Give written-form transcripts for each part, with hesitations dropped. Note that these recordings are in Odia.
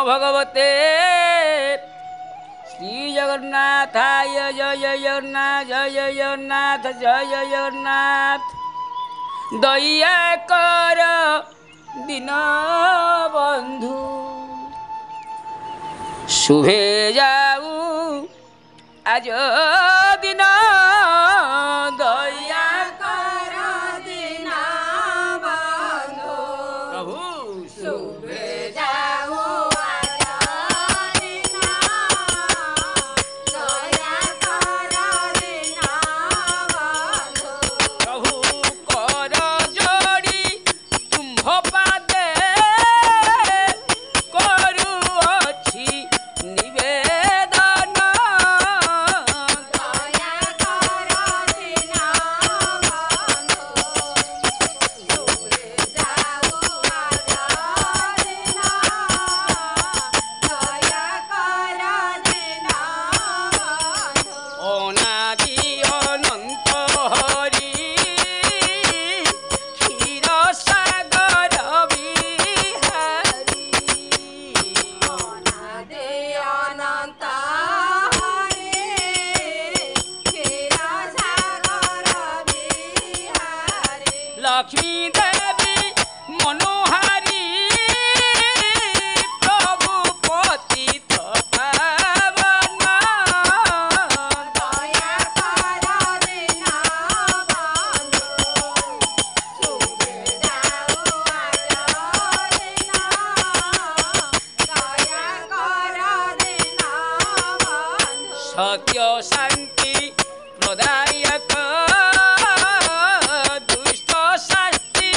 भगवते श्री जगन्नाथाय जय जगन्नाथ जय जगन्नाथ जय जगन्नाथ। दया कर दीन बंधु शुभे जाऊ आज दिन दया कर दीन बंधु प्रभु शुभे जाऊ आज दिन दया कर दीन बंधु प्रभु कर जोड़ी तुम्भ पादे କରୁଅଛି ନିବେଦନ ଦୟା କର ଦୀନ ବନ୍ଧୁ ଦୂରେ ଯାଉ ଆଜ ଦିନ ଦୟା କର ଦୀନ ବନ୍ଧୁ ଅନାଦି ଅନନ୍ତ ହରି କ୍ଷୀର ସାଗର ବିହାରୀ ଅନାଦି ଅନନ୍ତ ହରି କ୍ଷୀର ସାଗର ବିହାରୀ ଲକ୍ଷ୍ମୀ ଦେବୀ ମନୋହାରୀ ପ୍ରଭୁ ପତିତ ପାବନ ଦୟା କର ଦୀନ ବନ୍ଧୁ ଶୁଭେ ଯାଉ ଆଜ ଦିନ ଦୟା କର ଦୀନ ବନ୍ଧୁ ସତ୍ୟ ଶାନ୍ତି ପ୍ରଦାୟକ ଦୁଷ୍ଟ ଶାସ୍ତି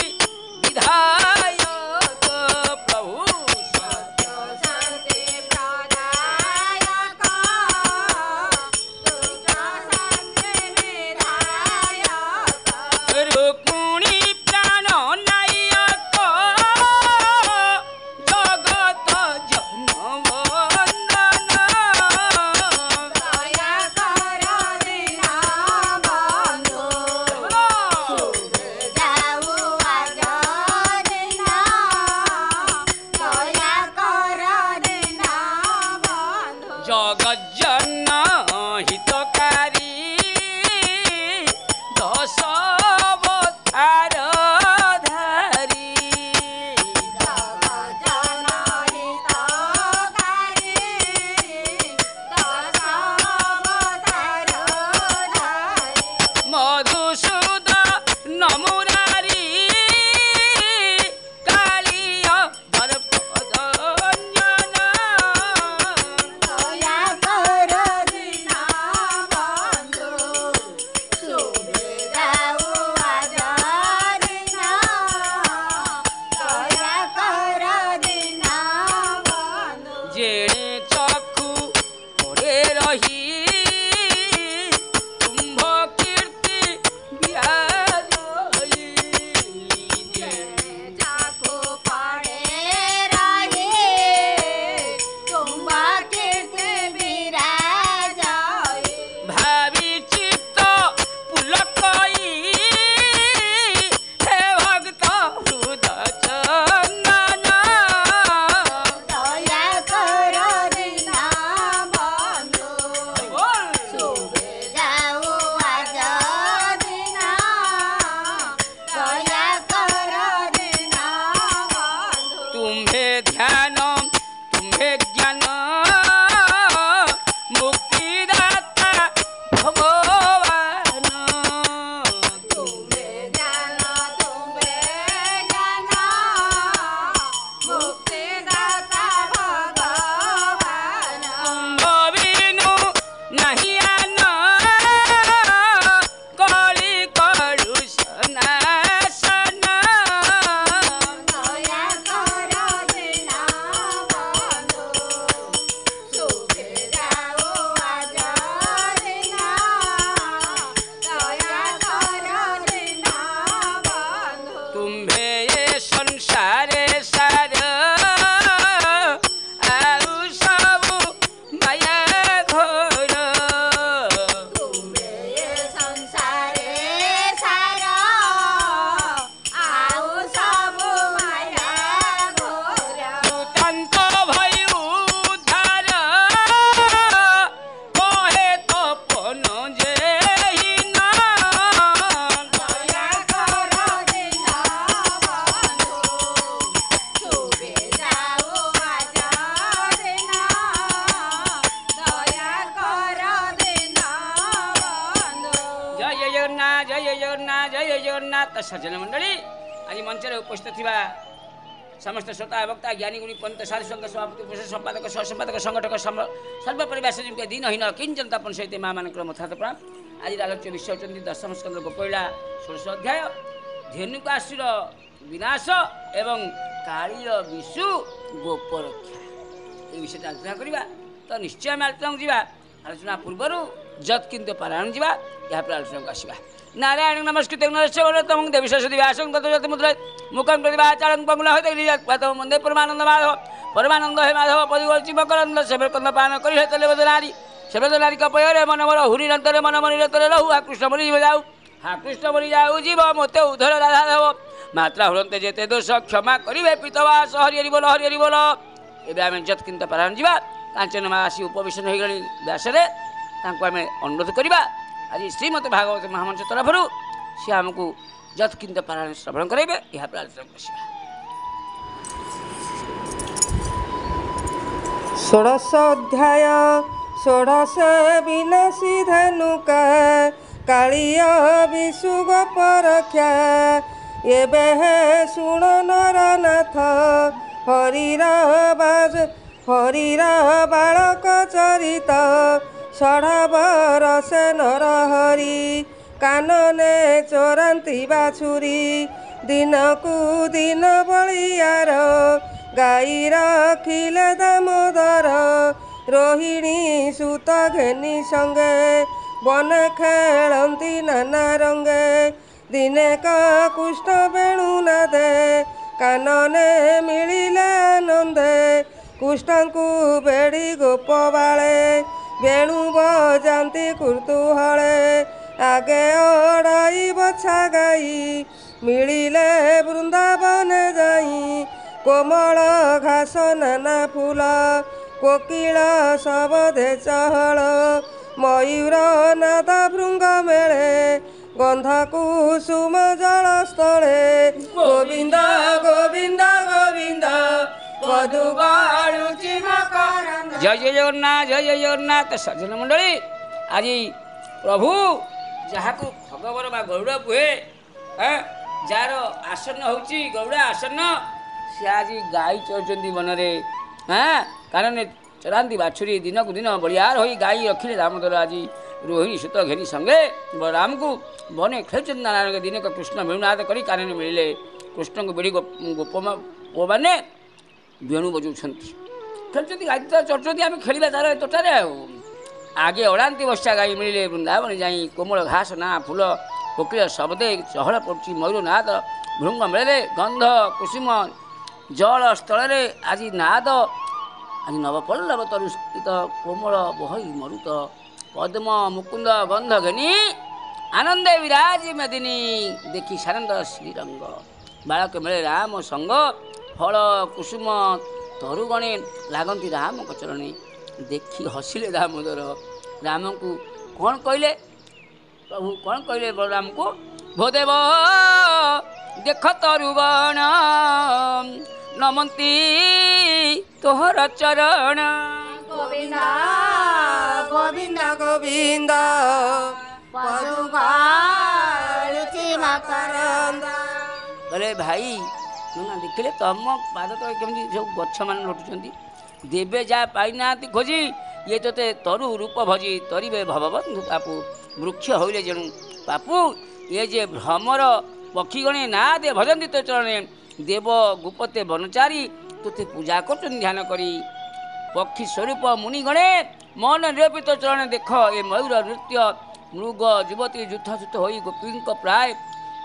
ଜଗନ୍ନାଥ ଜୟ ଜୟ ଜଗନ୍ନାଥ ଜୟ ଜୟ ଜଗନ୍ନାଥ। ସଜ୍ଜନ ମଣ୍ଡଳୀ ଆଜି ମଞ୍ଚରେ ଉପସ୍ଥିତ ଥିବା ସମସ୍ତ ଶ୍ରୋତା ବକ୍ତା ଜ୍ଞାନୀ ଗୁଣୀ ପଣ୍ଡିତ ସାଧୁ ସନ୍ଥ ସଭାପତି ଉପସ୍ଥିତ ସମ୍ପାଦକ ସହ ସମ୍ପାଦକ ସଂଗଠକ ସର୍ବପରିବେଶ ଯୁକ୍ତ ଦିନହୀନ କିଞ୍ଚନ ତାପନ ସହିତ ମା ମାନଙ୍କର ମଥାତ ପ୍ରଣାମ। ଆଜିର ଆଲୋଚ୍ୟ ବିଷୟ ହେଉଛନ୍ତି ଦଶମ ସ୍କନ୍ଦ ଗୋପଳା 16 ଅଧ୍ୟାୟ ଧେନୁକାସୁର ବିନାଶ ଏବଂ କାଳିୟ ବିଷୁ ଗୋପ ରକ୍ଷା। এই বিষয়টা আলোচনা করা তো নিশ্চয় আমি আলোচনাକୁ ଯିବା। ଆଲୋଚନା ପୂର୍ବରୁ ଯତ୍ କିନ୍ତୁ ପାରାୟଣ ଯିବା ଏହାପରେ ଆଲୋଚନାକୁ ଆସିବା। ନାରାୟଣ ନମସ୍କୃତ ନରସିଂହ ଦେବୀ ସରସ୍ୱତୀ ବ୍ୟାସଂ ତତ ଯତି ମୁଦ୍ରା ମୁଖଂ ପ୍ରତିଭା ଆଚାରଂ ପଙ୍ଗୁଲା ହୋଇତେ ନିଜାତ୍ପାତମ ମନ୍ଦେ ପରମାନନ୍ଦ ମାଧବ ପରମାନନ୍ଦ ହେ ମାଧବ ପଦିଗର୍ଚି ମକରନ୍ଦ ସେବେ କନ୍ଦ ପାନ କରି ହେତଲେ ବଦନାରୀ ସେବେ ନାରୀ କପୟରେ ମନମର ହୁରି ନନ୍ତରେ ମନମରି ରତରେ ରହୁ ହା କୃଷ୍ଣ ମରି ଯାଉ হা কৃষ্ণ বলি যাও জীব মতে উদ্ধর রাধা দেব মাত্রা হরন্তে যেতে দোষ ক্ষমা করিবে পিতবাস হরি হরি বল হরি হরি বল। ଏବେ ଆମେ ଯତ୍କିନ୍ତ ପାରାୟଣ ଯିବା। କାଞ୍ଚନ ମା ଆସି ଉପବେଶନ ହୋଇଗଣି ବ୍ୟାସରେ ତାଙ୍କୁ ଆମେ ଅନୁରୋଧ କରିବା ଆଜି ଶ୍ରୀମତୀ ଭାଗବତ ମହାମଞ୍ଚ ତରଫରୁ ସେ ଆମକୁ ଯତ୍କିନ୍ତ ପାରାୟଣ ଶ୍ରବଣ କରାଇବେ। ଏହାପରେ ଆଲୋଚନା ବସିବା। ଷୋଡ଼ଶ ଅଧ୍ୟାୟ ଷୋଡ଼ଶ ବିନାଶୀ ଧେନୁକା କାଳିୟ ବିଷୁ ଗୋପ ରକ୍ଷା। ଏବେ ଶୁଣ ନରନାଥ ହରିର ବାଳକ ଚରିତ ଷଢ଼ବ ରସେ ନରହରି କାନନେ ଚୋରାନ୍ତି ବାଛୁରୀ ଦିନକୁ ଦିନ ବଳିଆର ଗାଈ ରଖିଲେ ଦାମୋଦର ରୋହିଣୀ ସୁତ ଘେନି ସଙ୍ଗେ ବନ ଖେଳନ୍ତି ନାନା ରଙ୍ଗେ ଦିନେକ କୃଷ୍ଣ ବେଣୁ ନାଦେ କାନନେ ମିଳିଲେ ଆନନ୍ଦେ କୃଷ୍ଣଙ୍କୁ ବେଡ଼ି ଗୋପ ବାଳେ ବେଣୁ ବଜାନ୍ତି କୃତୁହଳେ ଆଗେ ଅଡ଼ାଇ ବଛା ଗାଈ ମିଳିଲେ ବୃନ୍ଦାବନେ ଯାଇ କୋମଳ ଘାସ ନାନା ଫୁଲ କୋକିଳ ଶବଦେ ଚହଳ ମୟୂର ନାଦ ଭୃଙ୍ଗ ମେଳେ ଗନ୍ଧ କୁସୁମ ଜଳ ସ୍ଥଳେ ଗୋବିନ୍ଦ ଗୋବିନ୍ଦ ଗୋବିନ୍ଦ ପଦୁ ଗଳୁଚି ମକରନ୍ଦ। ଜୟ ଜୟ ଜଗନ୍ନାଥ ଜୟ ଜୟ ଜଗନ୍ନାଥ। ସଜ୍ଜନ ମଣ୍ଡଳୀ ଆଜି ପ୍ରଭୁ ଯାହାକୁ ଭଗବର ବା ଗରୁଡ଼ କୁହେ ଯାହାର ଆସନ ହେଉଛି ଗରୁଡ଼ ଆସନ ସେ ଆଜି ଗାଈ ଚରୁଛନ୍ତି ବନରେ କାରଣ ଚରାନ୍ତି ବାଛୁରୀ ଦିନକୁ ଦିନ ବଳିଆର ହୋଇ ଗାଈ ରଖିଲେ ଦାମୋଦର ଆଜି ରୋହିଣୀ ସୁତ ଘେନି ସଙ୍ଗେ ବଳରାମକୁ ବନେ ଖେଳୁଛନ୍ତି ନାରାୟଣ ଦିନକ କୃଷ୍ଣ ବେଣୁନାଦ କରି କାନରେ ମିଳିଲେ କୃଷ୍ଣଙ୍କୁ ବେଡ଼ି ଗୋପମାନେ ବେଣୁ ବଜାଉଛନ୍ତି ଖେଳୁଛନ୍ତି ଗାଈ ତ ଚରୁଛନ୍ତି ଆମେ ଖେଳିବା ତାର ତୋଟାରେ ଆଉ ଆଗେ ଅଡ଼ାନ୍ତି ବସା ଗାଈ ମିଳିଲେ ବୃନ୍ଦାବନ ଯାଇ କୋମଳ ଘାସ ନା ଫୁଲ କୋକିଳ ଶବଦେ ଚହଳ ପଡ଼ୁଛି ମୟୂର ନାଦ ଭୃଙ୍ଗ ମେଳରେ ଗନ୍ଧ କୁସୁମ ଜଳ ସ୍ଥଳରେ ଆଜି ନାଦ ଆଜି ନବପଲ୍ଲବ ତରୁସ୍ଥିତ କୋମଳ ବହଇ ମରୁତ ପଦ୍ମ ମୁକୁନ୍ଦ ଗନ୍ଧ ଘେନି ଆନନ୍ଦେ ବିରାଜ ମେଦିନୀ ଦେଖି ସାନନ୍ଦ ଶ୍ରୀରଙ୍ଗ ବାଳକ ମିଳେ ରାମ ସଙ୍ଗ ଫଳ କୁସୁମ ତରୁଗଣେ ଲାଗନ୍ତି ରାମଙ୍କ ଚରଣେ ଦେଖି ହସିଲେ ଦାମୋଦର ରାମଙ୍କୁ କ'ଣ କହିଲେ ପ୍ରଭୁ କ'ଣ କହିଲେ ବଳରାମକୁ ଭୋଦେବ ଦେଖ ତରୁବଣ ନମନ୍ତି ତୋହର ଚରଣ ଗୋବିନ୍ଦ ଗୋବିନ୍ଦ ଗୋବିନ୍ଦ ପଦୁ ଗଳୁଚି ମକରନ୍ଦ। କହିଲେ ଭାଇ ନା ଦେଖିଲେ ତମ ପାଦ ତ କେମିତି ସବୁ ଗଛମାନେ ଲଟୁଛନ୍ତି ଦେବେ ଯାହା ପାଇନାହାନ୍ତି ଖୋଜି ଇଏ ତୋତେ ତରୁ ରୂପ ଭଜି ତରିବେ ଭବବନ୍ଧୁ ପାପୁ ବୃକ୍ଷ ହୋଇଲେ ଯେଣୁ ପାପୁ ଇଏ ଯେ ଭ୍ରମର ପକ୍ଷୀଗଣେ ନା ଦେ ଭଜନ୍ତି ତୋ ଚରଣେ ଦେବ ଗୁପତେ ବନଚାରୀ ତୋତେ ପୂଜା କରୁଛନ୍ତି ଧ୍ୟାନ କରି ପକ୍ଷୀ ସ୍ୱରୂପ ମୁନିଗଣେ ମନ ନିରପିତ ଚରଣେ ଦେଖ ଏ ମୟୂର ନୃତ୍ୟ ମୃଗ ଯୁବତୀ ଯୁଦ୍ଧ ଯୁଦ୍ଧ ହୋଇ ଗୋପୀଙ୍କ ପ୍ରାୟ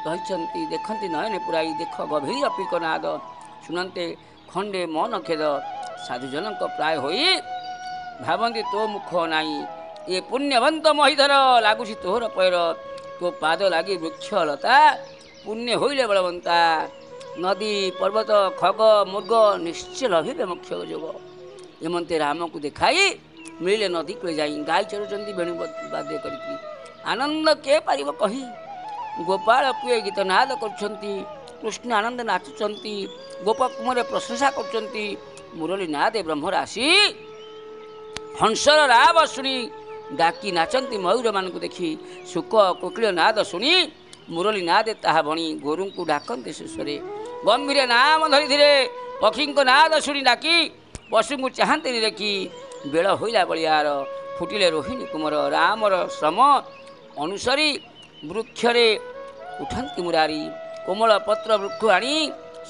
ରହିଛନ୍ତି ଦେଖନ୍ତି ନୟନେ ପୁରାଇ ଦେଖ ଗଭୀର ପିକନାଦ ଶୁଣନ୍ତେ ଖଣ୍ଡେ ମନ ଖେଦ ସାଧୁଜନଙ୍କ ପ୍ରାୟ ହୋଇ ଭାବନ୍ତି ତୋ ମୁଖ ନାହିଁ ଏ ପୁଣ୍ୟବନ୍ତ ମହିଧର ଲାଗୁଛି ତୋହର ପୟର ତୋ ପାଦ ଲାଗି ବୃକ୍ଷଲତା ପୁଣ୍ୟ ହୋଇଲେ ବଳବନ୍ତା ନଦୀ ପର୍ବତ ଖଗ ମୃଗ ନିଶ୍ଚୟ ଲଭିବେ ମୋକ୍ଷ ଯୋଗ ଏମନ୍ତେ ରାମକୁ ଦେଖାଇ ମିଳିଲେ ନଦୀ କୂଳେ ଯାଇ ଗାଈ ଚରୁଛନ୍ତି ବେଣୁ ବାଦ୍ୟ କରିକି ଆନନ୍ଦ କିଏ ପାରିବ କହି ଗୋପାଳ ପୁଏ ଗୀତ ନାଦ କରୁଛନ୍ତି କୃଷ୍ଣ ଆନନ୍ଦ ନାଚୁଛନ୍ତି ଗୋପ କୁମରେ ପ୍ରଶଂସା କରୁଛନ୍ତି ମୁରଲୀ ନାଦେ ବ୍ରହ୍ମରାଶି ହଂସର ରାବ ଶୁଣି ଡାକି ନାଚନ୍ତି ମୟୂରମାନଙ୍କୁ ଦେଖି ଶୁକ କୋକିଳ ନାଦ ଶୁଣି ମୁରଲୀ ନାଦେ ତାହା ବଣି ଗୋରୁଙ୍କୁ ଡାକନ୍ତି ଶେଷରେ ଗମ୍ଭୀର ନାମ ଧରିଥିଲେ ପକ୍ଷୀଙ୍କ ନାଦ ଶୁଣି ଡାକି ପଶୁଙ୍କୁ ଚାହାନ୍ତିନି ଦେଖି ବେଳ ହୋଇଲା ବଳିଆର ଫୁଟିଲେ ରୋହିଣୀ କୁମର ରାମର ଶ୍ରମ ଅନୁସରି ବୃକ୍ଷରେ ଉଠନ୍ତି ମୁରାରୀ କୋମଳ ପତ୍ର ବୃକ୍ଷ ଆଣି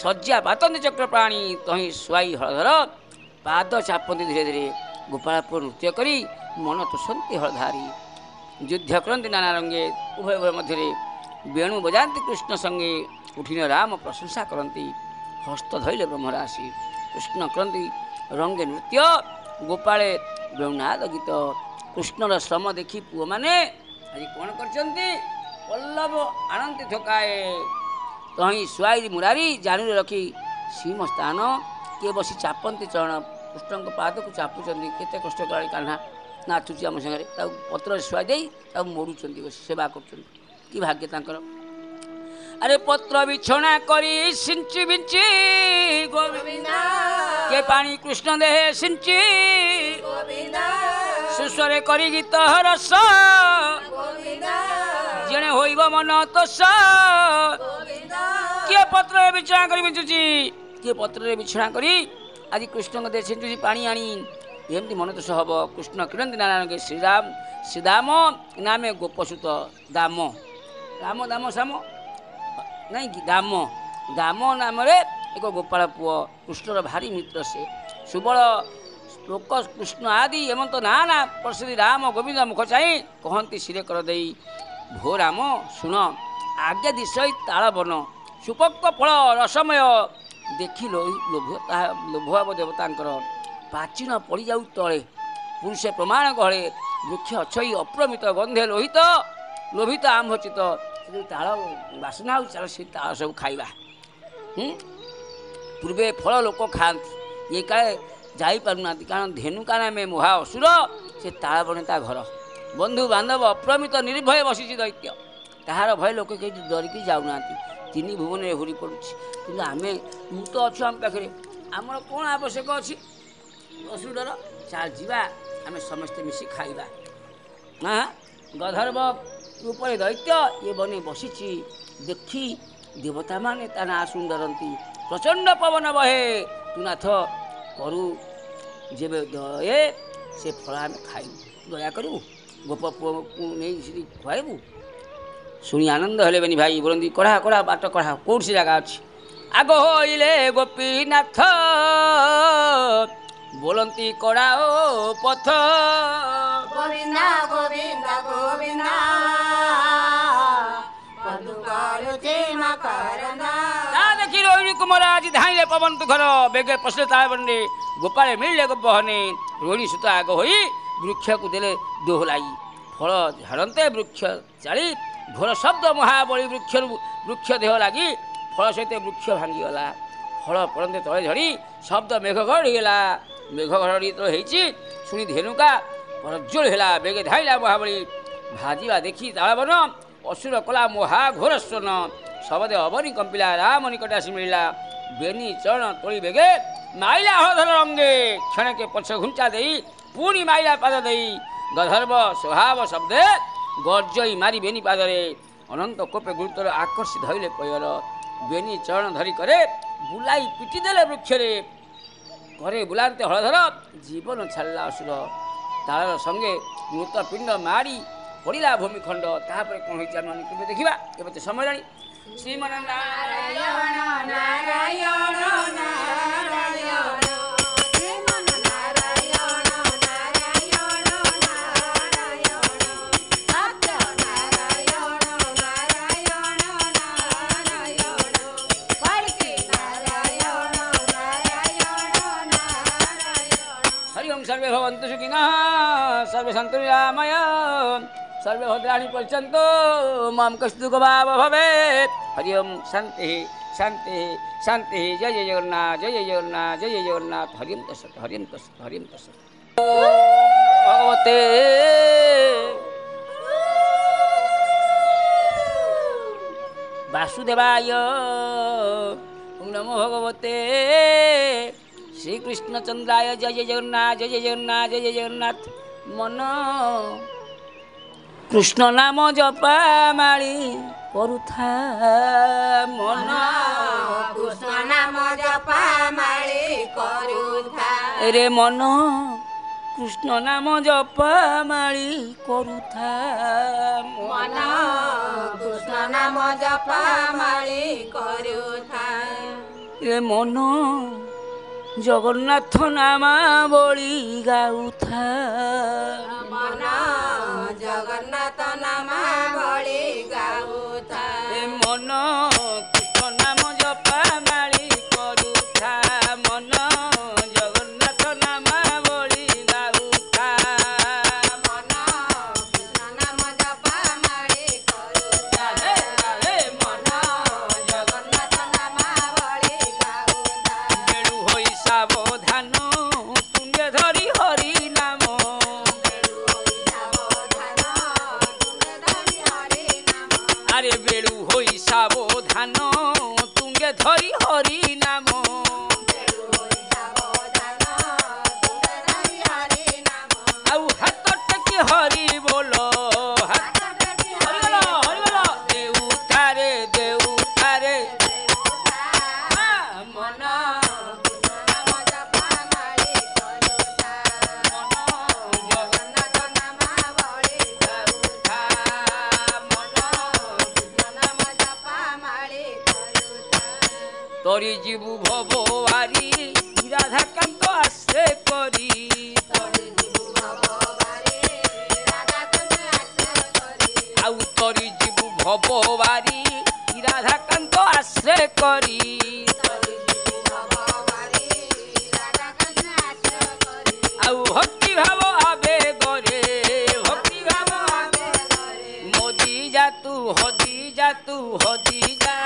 ଶଯ୍ୟା ପାତନ୍ତି ଚକ୍ର ପ୍ରାଣୀ ତହିଁ ଶୁଆଇ ହଳଧର ପାଦ ଚାପନ୍ତି ଧୀରେ ଧୀରେ ଗୋପାଳପୁର ନୃତ୍ୟ କରି ମନ ତୋଷନ୍ତି ହଳଧାରୀ ଯୁଦ୍ଧ କରନ୍ତି ନାନା ରଙ୍ଗେ ଉଭୟ ଉଭୟ ମଧ୍ୟରେ ବେଣୁ ବଜାନ୍ତି କୃଷ୍ଣ ସଙ୍ଗେ ଉଠିନ ରାମ ପ୍ରଶଂସା କରନ୍ତି ହସ୍ତ ଧଇଲେ ବ୍ରହ୍ମରାଶି କୃଷ୍ଣ କରନ୍ତି ରଙ୍ଗେ ନୃତ୍ୟ ଗୋପାଳେ ବେଣୁନାଦ ଗୀତ କୃଷ୍ଣର ଶ୍ରମ ଦେଖି ପୁଅମାନେ ଆଜି କ'ଣ କରିଛନ୍ତି ପଲ୍ଲବ ଆଣନ୍ତି ଥକାଏ ତହିଁ ଶୁଆଇ ମୁରାରୀ ଜାନୁରେ ରଖି ସୀମ ସ୍ଥାନ କିଏ ବସି ଚାପନ୍ତି ଚରଣ କୃଷ୍ଣଙ୍କ ପାଦକୁ ଚାପୁଛନ୍ତି କେତେ କଷ୍ଟ କଲାଣି କାହ୍ନା ନାଚୁଛି ଆମ ସାଙ୍ଗରେ ତାକୁ ପତ୍ରରେ ଶୁଆଇ ଦେଇ ତାକୁ ମୋଡ଼ୁଛନ୍ତି ବସି ସେବା କରୁଛନ୍ତି କି ଭାଗ୍ୟ ତାଙ୍କର ଆରେ ପତ୍ର ବିଛଣା କରି ସିଞ୍ଚି ବିଞ୍ଚି କେ ପାଣି କୃଷ୍ଣ ଦେହେ ସିଞ୍ଚି ସୁସ୍ୱରେ କରି ଗୀତ ରସ ଜଣେ ହୋଇବ ମନ ତୋଷ କିଏ ପତ୍ରରେ ବିଛଣା କରି ବିଞ୍ଚୁଛି କିଏ ପତ୍ରରେ ବିଛଣା କରି ଆଜି କୃଷ୍ଣଙ୍କ ଦେହ ସିଞ୍ଚୁଛି ପାଣି ଆଣି ଏମିତି ମନ ତୋଷ ହେବ କୃଷ୍ଣ କିଣନ୍ତି ନାରାୟଣ ଶ୍ରୀଦାମ ନାମେ ଗୋପସୁତ ଦାମ ରାମ ଦାମ ଶ୍ୟାମ ନାଇଁ କି ଦାମ ଦାମ ନାମରେ ଏକ ଗୋପାଳ ପୁଅ କୃଷ୍ଣର ଭାରି ମିତ୍ର ସେ ସୁବଳ ଲୋକ କୃଷ୍ଣ ଆଦି ଏମନ୍ତ ନାନା ପ୍ରସିଦ୍ଧି ରାମ ଗୋବିନ୍ଦ ମୁଖ ଚାହିଁ କହନ୍ତି ଶିରେ କର ଦେଇ ଭୋ ରାମ ଶୁଣ ଆଜ୍ଞା ଦିଶଇ ତାଳ ବନ ସୁପକ୍କ ଫଳ ରସମୟ ଦେଖି ଲୋଭ ତାହା ଲୋଭ ହେବ ଦେବତାଙ୍କର ପ୍ରାଚୀନ ପଡ଼ିଯାଉ ତଳେ ପୁରୁଷ ପ୍ରମାଣ ଗହଳେ ବୃକ୍ଷ ଅଛଇ ଅପ୍ରମିତ ଗନ୍ଧେ ଲୋହିତ ଲୋଭିତ ଆମ୍ଭଚିତ ସେ ତାଳ ବାସନା ହେଉଛି ଚାଲ ସେ ତାଳ ସବୁ ଖାଇବା ପୂର୍ବେ ଫଳ ଲୋକ ଖାଆନ୍ତି ଇଏ କାଳେ ଯାଇପାରୁନାହାନ୍ତି କାରଣ ଧେନୁକା ନାମେ ମହା ଅସୁର ସେ ତାଳ ବନେ ତା ଘର ବନ୍ଧୁ ବାନ୍ଧବ ଅପ୍ରମିତ ନିର୍ଭୟ ବସିଛି ଦୈତ୍ୟ ତାହାର ଭୟ ଲୋକ କେହି ଡରିକି ଯାଉନାହାନ୍ତି ତିନି ଭୁବନରେ ହୁରି ପଡ଼ୁଛି କିନ୍ତୁ ଆମେ ମୁଁ ତ ଅଛୁ ଆମ ପାଖରେ ଆମର କ'ଣ ଆବଶ୍ୟକ ଅଛି ଅସୁରର ଚାଲ ଯିବା ଆମେ ସମସ୍ତେ ମିଶି ଖାଇବା ନା ଗଧର୍ବ ଉପରେ ଦୈତ୍ୟ ଇଏ ବନେ ବସିଛି ଦେଖି ଦେବତାମାନେ ତା ନାଁ ସୁନ୍ଦରନ୍ତି ପ୍ରଚଣ୍ଡ ପବନ ବହେ ତୁ ନାଥ କରୁ ଯେବେ ଦଏ ସେ ଫଳ ଆମେ ଖାଇବୁ ଦୟା କରିବୁ ଗୋପ ପୁଅକୁ ନେଇ ସେଠି ଖୁଆଇବୁ ଶୁଣି ଆନନ୍ଦ ହେଲେ ବେନି ଭାଇ ବୋଲନ୍ତି କଢ଼ା କଢ଼ା ବାଟ କଢ଼ା କେଉଁଠି ସେ ଜାଗା ଅଛି ଆଗ ହୋଇଲେ ଗୋପୀନାଥ ବୋଲନ୍ତି କଡ଼ା ଓ ପଥ ଗୋବିନ୍ଦା ଗୋବିନ୍ଦା ଗୋବିନ୍ଦା ତା ଦେଖି ରୋହିଣୀ କୁମାର ଆଜି ଧାଇଁଲେ ପବନ ତୁଘର ବେଗେ ପଶିଲେ ତାଳବନରେ ଗୋପାଳେ ମିଳିଲେ ବହନେ ରୋହିଣୀ ସୁତ ଆଗ ହୋଇ ବୃକ୍ଷକୁ ଦେଲେ ଦୋହଲାଇ ଫଳ ଝାଡ଼ନ୍ତେ ବୃକ୍ଷ ଚାଳି ଘୋର ଶବ୍ଦ ମହାବଳୀ ବୃକ୍ଷ ଦେହ ଲାଗି ଫଳ ସହିତ ବୃକ୍ଷ ଭାଙ୍ଗିଗଲା ଫଳ ପଡ଼ନ୍ତେ ତଳେ ଝଡ଼ି ଶବ୍ଦ ମେଘ ଘଡ଼ିଗଲା ମେଘ ଘଡ଼ି ତ ହେଇଛି ଶୁଣି ଧେନୁକା ପ୍ରଜ୍ୱଳ ହେଲା ବେଗେ ଧାଇଲା ମହାବଳୀ ଭାଜିବା ଦେଖି ତାଳବନ ଅସୁର କଲା ମହା ଘୋର ସ୍ୱନ ଶବଦେ ଅବନି କମ୍ପିଲା ରାମ ନିକଟ ଆସି ମିଳିଲା ବେନି ଚରଣ ତୋଳି ବେଗେ ମାଇଲା ହଳଧର ରଙ୍ଗେ କ୍ଷଣକେ ପଛ ଘୁଞ୍ଚା ଦେଇ ପୁଣି ମାଇଲା ପାଦ ଦେଇ ଗଧର୍ବ ସ୍ୱଭାବ ଶବ୍ଦେ ଗର୍ଜଇ ମାରି ବେନି ପାଦରେ ଅନନ୍ତ କୋପେ ଗୁରୁତର ଆକର୍ଷି ଧଇଲେ ପୟର ବେନି ଚରଣ ଧରି କରେ ବୁଲାଇ ପିଟି ଦେଲେ ବୃକ୍ଷରେ ଘରେ ବୁଲାନ୍ତେ ହଳଧର ଜୀବନ ଛାଡ଼ିଲା ଅସୁର ତାଳର ସଙ୍ଗେ ମୃତ ପିଣ୍ଡ ମାଡ଼ି ପଡ଼ିଲା ଭୂମିଖଣ୍ଡ ତାପରେ କ'ଣ ହେଇଛି ଆମେ କେବେ ଦେଖିବା ଏବେ ତ ସମୟ ହେଲାଣି ଶ୍ରୀମନ ନାରାୟଣ ନାରାୟଣ ନାରାୟଣ ଶ୍ରୀମନ ନାରାୟଣ ନାରାୟଣ ନାରାୟଣ ସତ୍ୟ ନାରାୟଣ ନାରାୟଣ ନାରାୟଣ ପରକି ନାରାୟଣ ନାରାୟଣ ନାରାୟଣ ହରି ଓಂ ସର୍ବେ ଭବନ୍ତୁ ସୁଖିନଃ ସର୍ବେ ସନ୍ତୁ ନିରାମୟ सर्वे भद्राणि पश्यन्तु मां कस्तु भाव भवेत् हरि ओं शान्ति शान्ति शान्ति जय जय जगन्नाथ जय जय जगन्नाथ जय जय जगन्नाथ हरि ओं तत्सत् हरि ओं तत्सत् हरि ओं तत्सत् भगवते वासुदेवाय ओं नमो भगवते श्रीकृष्णचन्द्राय जय जय जगन्नाथ जय जय जगन्नाथ जय जय जगन्नाथ ମନ କୃଷ୍ଣ ନାମ ଜପା ମାଳି କରୁଥା ମନ କୃଷ୍ଣ ନାମ ଜପା ମାଳି କରୁଥା ରେ ମନ କୃଷ୍ଣ ନାମ ଜପା ମାଳି କରୁଥା ମନ କୃଷ୍ଣ ନାମ ଜପା ମାଳି କରୁଥା ରେ ମନ ଜଗନ୍ନାଥ ନାମାବଳି ଗାଉଥା ମନ ଜଗନ୍ନାଥ ନାମାବଳି ଗାଉଥା ଏ ମନ କୃଷ୍ଣ ନାମ ଜପା ମାଳି କରୁଥା ମନ ଜଗନ୍ନାଥ ନାମାବଳି ଗାଉଥା ମନ କୃଷ୍ଣ ନାମ ଜପା ମାଳି କରୁଥା ମନ ଜଗନ୍ନାଥ ନାମାବଳି ଗାଉଥା ବେଳୁ ହୋଇ ସାବଧାନ ତୁଣ୍ଡେ ଧରି ହରି ନାମ আরে বেড়ু হই সাবধান তুঙ্গে ধরি হরি নাম আউ হাত টেকি হরি বল দেউ তারে মন তরি জীবু ভবারি রাধাকান্ত আশ্রে করি আউ তরি জীবু ভবারি রাধাকান্ত আশ্রে করি আউ ভক্তি ভাব আবেগরে ভক্তি ভাব মোদি যাতু হদি যা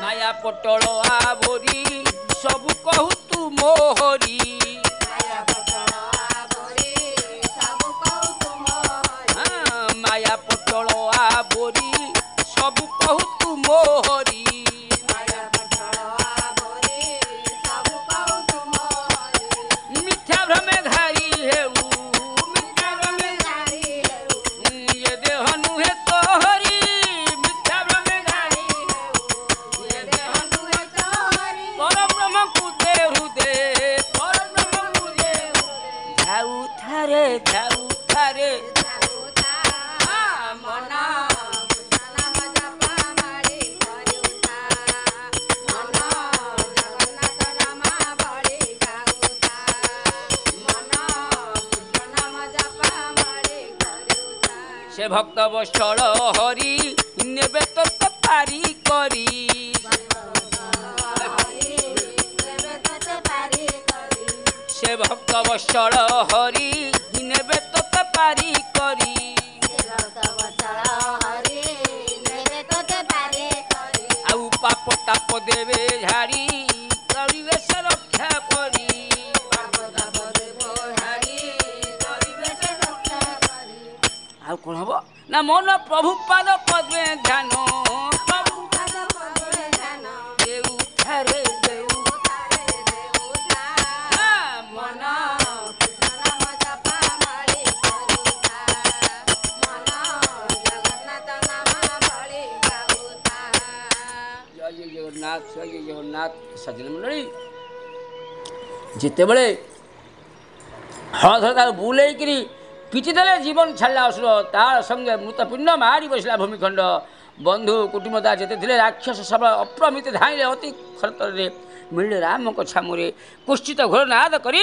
মায়া পটল আবরি সবু কহু তু মোহরি মায়া পটল আবরি সবু কহু তু মোহরি মিথ্যা ভ্রমে ঘাই হেউ মিথ্যা ভ্রমে এ দেহ নুহে তোহরি মিথ্যা ভ্রমে ঘাই পরব্রহ্ম কুদে হৃদে পরব্রহ্ম কুদে ধাউ থারে মন কৃষ্ণ নাম জপা মাଳି କରୁଥା ମନ ଜଗନ୍ନାଥ ନାମାବଳି ଗାଉଥା ମନ କୃଷ୍ଣ ନାମ ଜପା ମାଳି କରୁଥା সে ভক্ত বৎসল হরি নেবে তত পারি করি সে ভক্ত বৎসল হরি নেবে তত পারি করি আউ পাপ তাপ দেবে ঝাড়ি করিবে সে রক্ষা করি ଆଉ କଣ ହବ ନା ମନ ପ୍ରଭୁ ପାଦ ପଦ୍ମେ ଧ୍ୟାନ ପ୍ରଭୁ ପାଦ ପଦ୍ମେ ଧ୍ୟାନ ଦେଉଥାରେ ମନ କୃଷ୍ଣ ନାମ ଜପା ମାଳି କରୁଥା ମନ ଜଗନ୍ନାଥ ନାମାବଳି ଗାଉଥା ଜୟ ଜଗନ୍ନାଥ ସଜ୍ଜନ ମଣ୍ଡଳୀ ଯେତେବେଳେ ହଳଧର ତାକୁ ବୁଲେଇକିରି ପିଟି ଦେଲେ ଜୀବନ ଛାଡ଼ିଲା ଅସୁର ତାର ସଙ୍ଗେ ମୃତପିଣ୍ଡ ମାରି ବସିଲା ଭୂମିଖଣ୍ଡ ବନ୍ଧୁ କୁଟୁମ୍ବତା ଯେତେ ଥିଲେ ରାକ୍ଷସ ସବଳ ଅପ୍ରମିତ ଧାଇଁଲେ ଅତି ଖରତରରେ ମିଳିଲେ ରାମଙ୍କ ଛାମୁରେ କୁଶ୍ଚିତ ଘୋର ନାଦ କରି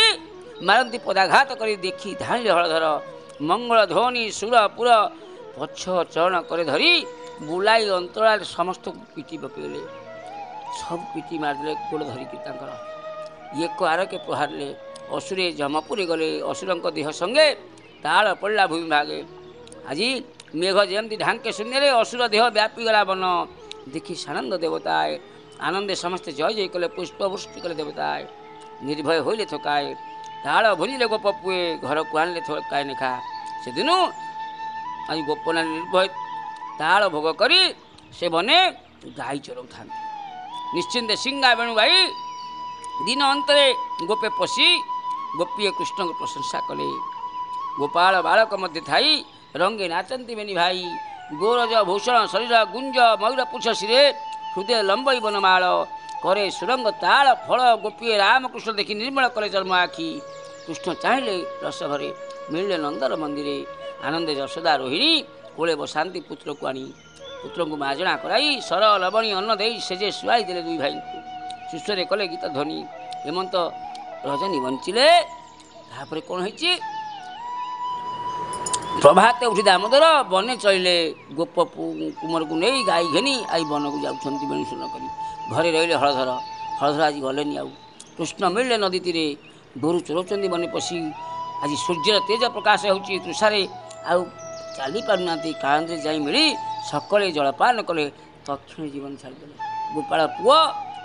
ମାରନ୍ତି ପଦାଘାତ କରି ଦେଖି ଧାଇଁଲେ ହଳଧର ମଙ୍ଗଳ ଧ୍ୱନି ସୁର ପୁର ପଛ ଚରଣ କରି ଧରି ବୁଲାଇ ଅନ୍ତରାଳରେ ସମସ୍ତଙ୍କୁ ପିଟି ପକାଇଲେ ସବୁ ପିଟି ମାରିଦେଲେ ଗୋଡ଼ ଧରିକି ତାଙ୍କର ଏକ ଆରକେ ପ୍ରହାରିଲେ ଅସୁରେ ଜମପୁରୀ ଗଲେ ଅସୁରଙ୍କ ଦେହ ସଙ୍ଗେ ତାଳ ପଡ଼ିଲା ଭୂମି ଭାଗେ ଆଜି ମେଘ ଯେମିତି ଢାଙ୍କେ ଶୂନ୍ୟରେ ଅସୁର ଦେହ ବ୍ୟାପିଗଲା ବନ ଦେଖି ସାନନ୍ଦ ଦେବତାଏ ଆନନ୍ଦେ ସମସ୍ତେ ଜୟ ଜୟ କଲେ ପୁଷ୍ପବୃଷ୍ଟି କଲେ ଦେବତାଏ ନିର୍ଭୟ ହୋଇଲେ ଥକାଏ ତାଳ ଭୁଲିଲେ ଗୋପ ପୁଏ ଘରକୁ ଆଣିଲେ ଥକାଏ ନେଖା ସେଦିନ ଆଜି ଗୋପନାରୀ ନିର୍ଭୟ ତାଳ ଭୋଗ କରି ସେ ବନେ ଗାଈ ଚରାଉଥାନ୍ତି। ନିଶ୍ଚିନ୍ତ ସିଂହା ବେଣୁ ଭାଇ ଦିନ ଅନ୍ତରେ ଗୋପେ ପଶି ଗୋପୀଏ କୃଷ୍ଣଙ୍କ ପ୍ରଶଂସା କଲେ। ଗୋପାଳ ବାଳକ ମଧ୍ୟ ଥାଇ ରଙ୍ଗେ ନାଚନ୍ତି ବେନି ଭାଇ। ଗୋରଜ ଭୂଷଣ ଶରୀର ଗୁଞ୍ଜ ମୟୂର ପୁଛ ଶିରେ ହୃଦୟ ଲମ୍ବଇ ବନମାଳ କରେ ସୁରଙ୍ଗ ତାଳ ଫଳ ଗୋପୀଏ ରାମକୃଷ୍ଣ ଦେଖି ନିର୍ମଳ କଲେ ଜନ୍ମ ଆଖି। କୃଷ୍ଣ ଚାହିଁଲେ ରସ ଭରେ ମିଳିଲେ ନନ୍ଦର ମନ୍ଦିରେ ଆନନ୍ଦେ ଯଶୋଦା ରୋହିଣୀ କୋଳେ ବସାନ୍ତି ପୁତ୍ରକୁ ଆଣି। ପୁତ୍ରଙ୍କୁ ମାଜଣା କରାଇ ସର ଲବଣୀ ଅନ୍ନ ଦେଇ ସେଜେ ଶୁଆଇ ଦେଲେ ଦୁଇ ଭାଇଙ୍କୁ। ସୁସ୍ୱରେ କଲେ ଗୀତ ଧ୍ୱନି ହେମନ୍ତ ରଜନୀ ବଞ୍ଚିଲେ। ତାପରେ କ'ଣ ହେଇଛି? ପ୍ରଭାତେ ଉଠି ଦାମୋଦର ବନେ ଚଳିଲେ ଗୋପ କୁମରକୁ ନେଇ ଗାଈ ଘେନି ଆଇ ବନକୁ ଯାଉଛନ୍ତି ବେଣୁଶୂନ କରି। ଘରେ ରହିଲେ ହଳଧର। ହଳଧର ଆଜି ଗଲେନି ଆଉ। କୃଷ୍ଣ ମିଳିଲେ ନଦୀ ତୀରେ ଗୋରୁ ଚରାଉଛନ୍ତି ବନେ ପଶି। ଆଜି ସୂର୍ଯ୍ୟର ତେଜ ପ୍ରକାଶ ହେଉଛି ତୃଷାରେ ଆଉ ଚାଲି ପାରୁନାହାନ୍ତି। କାଳନ୍ଦରେ ଯାଇ ମିଳି ସକଳେ ଜଳପାନ କଲେ ତକ୍ଷଣ ଜୀବନ ଛାଡ଼ିଦେଲେ। ଗୋପାଳ ପୁଅ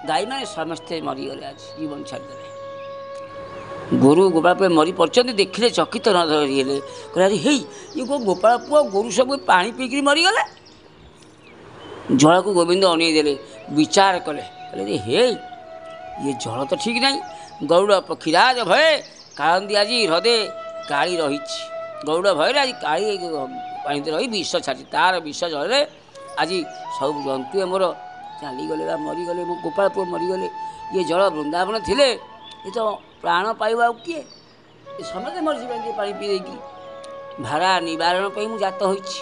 ଗାଈମାନେ ସମସ୍ତେ ମରିଗଲେ। ଆଜି ଜୀବନ ଛାଡ଼ିଦେଲେ। ଗୋରୁ ଗୋପାଳ ପୁଅ ମରି ପଡ଼ିଛନ୍ତି। ଦେଖିଲେ ଚକିତ ନ ଧରି ହେଲେ କହିଲେ ଆରେ ହେଇ ଇଏ ଗୋପାଳ ପୁଅ ଗୋରୁ ସବୁ ପାଣି ପିଇକିରି ମରିଗଲେ। ଜଳକୁ ଗୋବିନ୍ଦ ଅନେଇ ଦେଲେ ବିଚାର କଲେ କହିଲେ ହେଇ ଇଏ ଜଳ ତ ଠିକ୍ ନାହିଁ। ଗରୁଡ଼ ପକ୍ଷୀରାଜ ଭୟ କାଳନ୍ଦୀ ଆଜି ହ୍ରଦେ କାଳି ରହିଛି। ଗରୁଡ଼ ଭୟରେ ଆଜି କାଳି ପାଣିতে ରହି ବିଷ ଛାଡ଼ିଛି। ତା'ର ବିଷ ଜଳରେ ଆଜି ସବୁ ଜନ୍ତୁ ମୋର ଚାଲିଗଲେ ବା ମରିଗଲେ। ମୋ ଗୋପାଳ ପୁଅ ମରିଗଲେ। ଇଏ ଜଳ ବୃନ୍ଦାବନ ଥିଲେ ଏ ତ ପ୍ରାଣ ପାଇବ ଆଉ କିଏ? ଏ ସମସ୍ତେ ମରିଯିବେ ଟିକେ ପାଣି ପିଇ ଦେଇକି। ଭାରା ନିବାରଣ ପାଇଁ ମୁଁ ଜାତ ହୋଇଛି।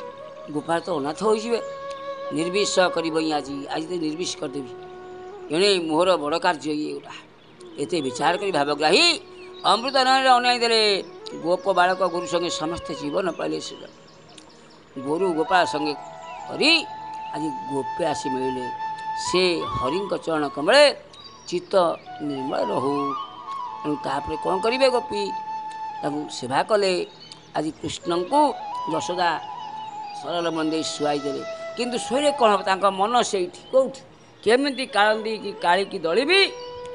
ଗୋପାଳ ତ ଅନାଥ ହୋଇଯିବେ। ନିର୍ବିଷ କରିବ ଆଜି ଆଜି ତ ନିର୍ବିଷ କରିଦେବି। ଏଣେ ମୋହର ବଡ଼ କାର୍ଯ୍ୟ ଇଏ ଗୋଟା। ଏତେ ବିଚାର କରି ଭାବଗ୍ରାହୀ ଅମୃତ ନୟନରେ ଅନାଇ ଦେଲେ। ଗୋପ ବାଳକ ଗୋରୁ ସଙ୍ଗେ ସମସ୍ତେ ଜୀବନ ପାଇଲେ। ସେ ଗୋରୁ ଗୋପାଳ ସଙ୍ଗେ କରି ଆଜି ଗୋପେ ଆସି ମିଳିଲେ। ସେ ହରିଙ୍କ ଚରଣ କମଳେ ଚିତ୍ତ ନିର୍ମଳ ରହୁ। ତେଣୁ ତାପରେ କ'ଣ କରିବେ? ଗୋପୀ ତାଙ୍କୁ ସେବା କଲେ। ଆଜି କୃଷ୍ଣଙ୍କୁ ଯଶୋଦା ସରଳ ମନ ଦେଇ ଶୁଆଇ ଦେଲେ। କିନ୍ତୁ ଶୋଇଲେ କ'ଣ ହେବ? ତାଙ୍କ ମନ ସେଇଠି କେଉଁଠି କେମିତି କାଳନ୍ଦୀ କି କାଳିକି ଦଳିବି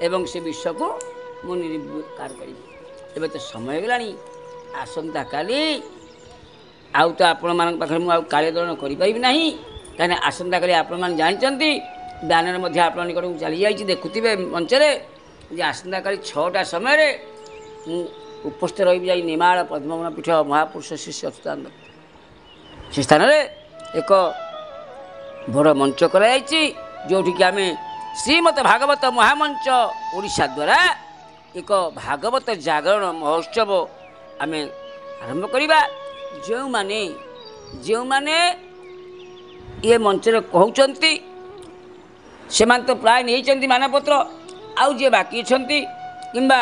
ଏବଂ ସେ ବିଷକୁ ମୁଁ ନିର୍ବିକାର କରିବି। ଏବେ ତ ସମୟ ହେଇଗଲାଣି। ଆସନ୍ତାକାଲି ଆଉ ତ ଆପଣମାନଙ୍କ ପାଖରେ ମୁଁ ଆଉ କାଳିଆ ଦଳନ କରିପାରିବି ନାହିଁ। କାହିଁକିନା ଆସନ୍ତାକାଲି ଆପଣମାନେ ଜାଣିଛନ୍ତି ବ୍ୟାନର ମଧ୍ୟ ଆପଣଙ୍କ ନିକଟକୁ ଚାଲିଯାଇଛି। ଦେଖୁଥିବେ ମଞ୍ଚରେ ଯେ ଆସନ୍ତାକାଲି 6ଟା ସମୟରେ ମୁଁ ଉପସ୍ଥିତ ରହିବି ଯାଇ ନିମାଳ ପଦ୍ମବନ ପୀଠ ମହାପୁରୁଷ ଶିଷ୍ୟ ଅଚ୍ୟୁତାନନ୍ଦ। ସେ ସ୍ଥାନରେ ଏକ ବଡ଼ ମଞ୍ଚ କରାଯାଇଛି ଯେଉଁଠିକି ଆମେ ଶ୍ରୀମଦ ଭାଗବତ ମହାମଞ୍ଚ ଓଡ଼ିଶା ଦ୍ୱାରା ଏକ ଭାଗବତ ଜାଗରଣ ମହୋତ୍ସବ ଆମେ ଆରମ୍ଭ କରିବା। ଯେଉଁମାନେ ଏ ମଞ୍ଚରେ କହୁଛନ୍ତି ସେମାନେ ତ ପ୍ରାୟ ନେଇଛନ୍ତି ମାନପତ୍ର। ଆଉ ଯିଏ ବାକି ଅଛନ୍ତି କିମ୍ବା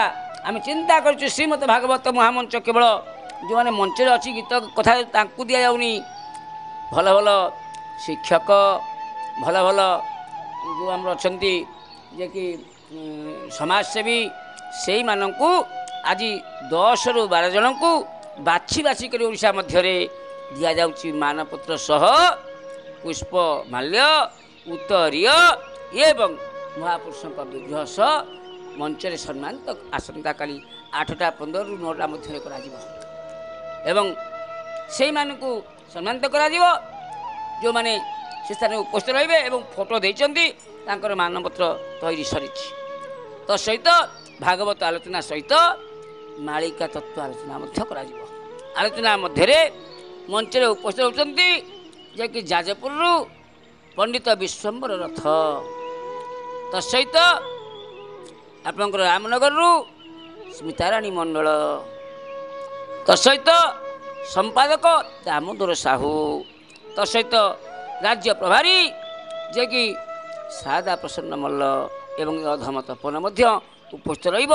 ଆମେ ଚିନ୍ତା କରୁଛୁ ଶ୍ରୀମଦ ଭାଗବତ ମହାମଞ୍ଚ କେବଳ ଯେଉଁମାନେ ମଞ୍ଚରେ ଅଛି ଗୀତ କଥା ତାଙ୍କୁ ଦିଆଯାଉନି। ଭଲ ଭଲ ଶିକ୍ଷକ ଭଲ ଭଲ ଯେଉଁ ଆମର ଅଛନ୍ତି ଯେ କି ସମାଜସେବୀ ସେଇମାନଙ୍କୁ ଆଜି 10ରୁ 12 ଜଣଙ୍କୁ ବାଛି ବାଛି କରି ଓଡ଼ିଶା ମଧ୍ୟରେ ଦିଆଯାଉଛି ମାନପତ୍ର ସହ ପୁଷ୍ପ ମାଲ୍ୟ ଉତ୍ତରୀୟ ଏବଂ ମହାପୁରୁଷଙ୍କ ବିଗ୍ରହ ସହ ମଞ୍ଚରେ ସମ୍ମାନିତ ଆସନ୍ତାକାଲି 8ଟା 15ରୁ 9ଟା ମଧ୍ୟରେ କରାଯିବ ଏବଂ ସେଇମାନଙ୍କୁ ସମ୍ମାନିତ କରାଯିବ ଯେଉଁମାନେ ସେ ସ୍ଥାନରେ ଉପସ୍ଥିତ ରହିବେ ଏବଂ ଫଟୋ ଦେଇଛନ୍ତି ତାଙ୍କର ମାନପତ୍ର ତୈରି ସରିଛି। ତ ସହିତ ଭାଗବତ ଆଲୋଚନା ସହିତ ମାଳିକା ତତ୍ତ୍ୱ ଆଲୋଚନା ମଧ୍ୟ କରାଯିବ। ଆଲୋଚନା ମଧ୍ୟରେ ମଞ୍ଚରେ ଉପସ୍ଥିତ ହେଉଛନ୍ତି ଯେ କି ଯାଜପୁରରୁ ପଣ୍ଡିତ ବିଶ୍ୱମ୍ବର ରଥ, ତା ସହିତ ଆପଣଙ୍କର ରାମନଗରରୁ ସ୍ମିତାରାଣୀ ମଣ୍ଡଳ, ତା ସହିତ ସମ୍ପାଦକ ଦାମୋଦର ସାହୁ, ତା ସହିତ ରାଜ୍ୟ ପ୍ରଭାରୀ ଯେ କି ଶାରଦା ପ୍ରସନ୍ନ ମଲ୍ଲ ଏବଂ ଅଧମ ତପନ ମଧ୍ୟ ଉପସ୍ଥିତ ରହିବ।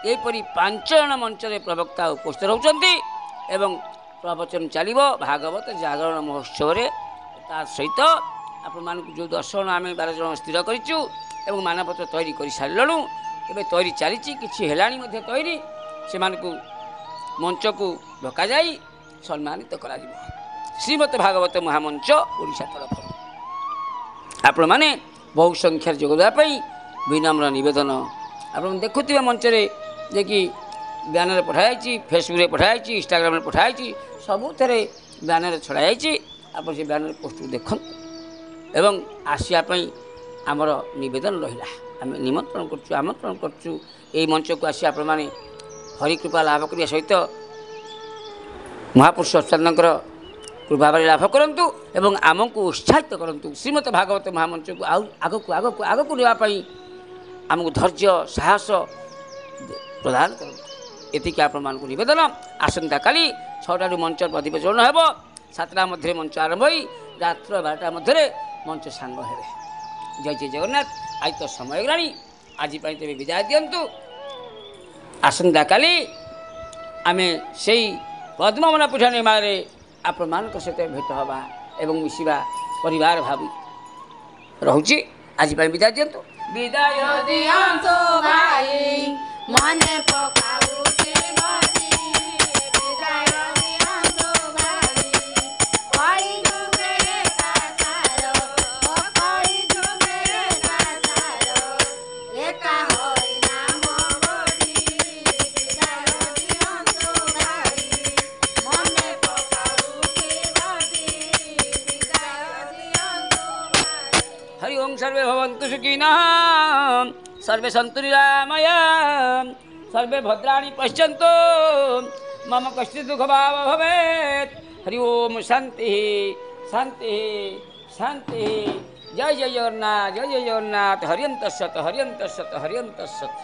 ଏହିପରି 5 ଜଣ ମଞ୍ଚରେ ପ୍ରବକ୍ତା ଉପସ୍ଥିତ ହେଉଛନ୍ତି ଏବଂ ପ୍ରବଚନ ଚାଲିବ ଭାଗବତ ଜାଗରଣ ମହୋତ୍ସବରେ। ତା ସହିତ ଆପଣମାନଙ୍କୁ ଯେଉଁ 10 ଜଣ ଆମେ 12 ଜଣ ସ୍ଥିର କରିଛୁ ଏବଂ ମାନପତ୍ର ତୈରି କରିସାରିଲୁଣୁ। ଏବେ ତୈରି ଚାଲିଛି, କିଛି ହେଲାଣି ମଧ୍ୟ ତୈରି। ସେମାନଙ୍କୁ ମଞ୍ଚକୁ ଡକାଯାଇ ସମ୍ମାନିତ କରାଯିବ ଶ୍ରୀମଦ ଭାଗବତ ମହାମଞ୍ଚ ଓଡ଼ିଶା ତରଫରୁ। ଆପଣମାନେ ବହୁ ସଂଖ୍ୟାରେ ଯୋଗ ଦେବା ପାଇଁ ବିନମ୍ର ନିବେଦନ। ଆପଣ ଦେଖୁଥିବେ ମଞ୍ଚରେ ଯେ କି ବ୍ୟାନରରେ ପଠାଯାଇଛି, ଫେସବୁକ୍ରେ ପଠାଯାଇଛି, ଇନଷ୍ଟାଗ୍ରାମରେ ପଠାଯାଇଛି, ସବୁଥିରେ ବ୍ୟାନର ଛଡ଼ାଯାଇଛି। ଆପଣ ସେ ବ୍ୟାନର ପୋଷ୍ଟକୁ ଦେଖନ୍ତୁ ଏବଂ ଆସିବା ପାଇଁ ଆମର ନିବେଦନ ରହିଲା। ଆମେ ନିମନ୍ତ୍ରଣ କରୁଛୁ, ଆମନ୍ତ୍ରଣ କରୁଛୁ ଏହି ମଞ୍ଚକୁ ଆସି ଆପଣମାନେ ହରିକୃପା ଲାଭ କରିବା ସହିତ ମହାପୁରୁଷ ଅଚ୍ୟୁତାନନ୍ଦଙ୍କର କୃପାବାରୀ ଲାଭ କରନ୍ତୁ ଏବଂ ଆମକୁ ଉତ୍ସାହିତ କରନ୍ତୁ। ଶ୍ରୀମଦ ଭାଗବତ ମହାମଞ୍ଚକୁ ଆଉ ଆଗକୁ ଆଗକୁ ଆଗକୁ ନେବା ପାଇଁ ଆମକୁ ଧୈର୍ଯ୍ୟ ସାହସ ପ୍ରଦାନ କରନ୍ତୁ। ଏତିକି ଆପଣମାନଙ୍କୁ ନିବେଦନ। ଆସନ୍ତାକାଲି 6ଟାରୁ ମଞ୍ଚ ଅଧିବେଶନ ହେବ। 7ଟା ମଧ୍ୟରେ ମଞ୍ଚ ଆରମ୍ଭ ହୋଇ ରାତ୍ର 12ଟା ମଧ୍ୟରେ ମଞ୍ଚ ସାଙ୍ଗ ହେବେ। ଜୟ ଜୟ ଜଗନ୍ନାଥ। ଆଜି ତ ସମୟ ହେଇଗଲାଣି, ଆଜି ପାଇଁ ତେବେ ବିଦାୟ ଦିଅନ୍ତୁ। ଆସନ୍ତାକାଲି ଆମେ ସେଇ ପଦ୍ମବନ ପୂଜା ନିର୍ମାଣରେ ଆପଣମାନଙ୍କ ସହିତ ଭେଟ ହେବା ଏବଂ ମିଶିବା ପରିବାର ଭାବି ରହୁଛି। ଆଜି ପାଇଁ ବିଦାୟ ଦିଅନ୍ତୁ। ବିଦାୟ ଦିଅନ୍ତୁ ଭାଇ ମନେ ପକାଉଛି ବସି ବିଦାୟ ଦିଅନ୍ତୁ ଭାଇ କଳି ଯୁଗରେ କାସାର କଳି ଯୁଗରେ କାସାର ଏକା ହୋଇ ନାମ ଗୋଡ଼ି ବିଦାୟ ଦିଅନ୍ତୁ ଭାଇ ମନେ ପକାଉଛି ବସି ବିଦାୟ ଦିଅନ୍ତୁ ଭାଇ। हरि ओम सर्वे भवन्तु सुखिनः सर्वे सन्तु निरामयाः सर्वे भद्राणि पश्यन्तु मम कश्चित् दुःखभावः भवेत्। हरि ओम शान्तिः शान्तिः शान्तिः। जय जय जगन्नाथ, जय जय जगन्नाथ। हरियन्तः सत् हरियन्तः सत् हरियन्तः सत्।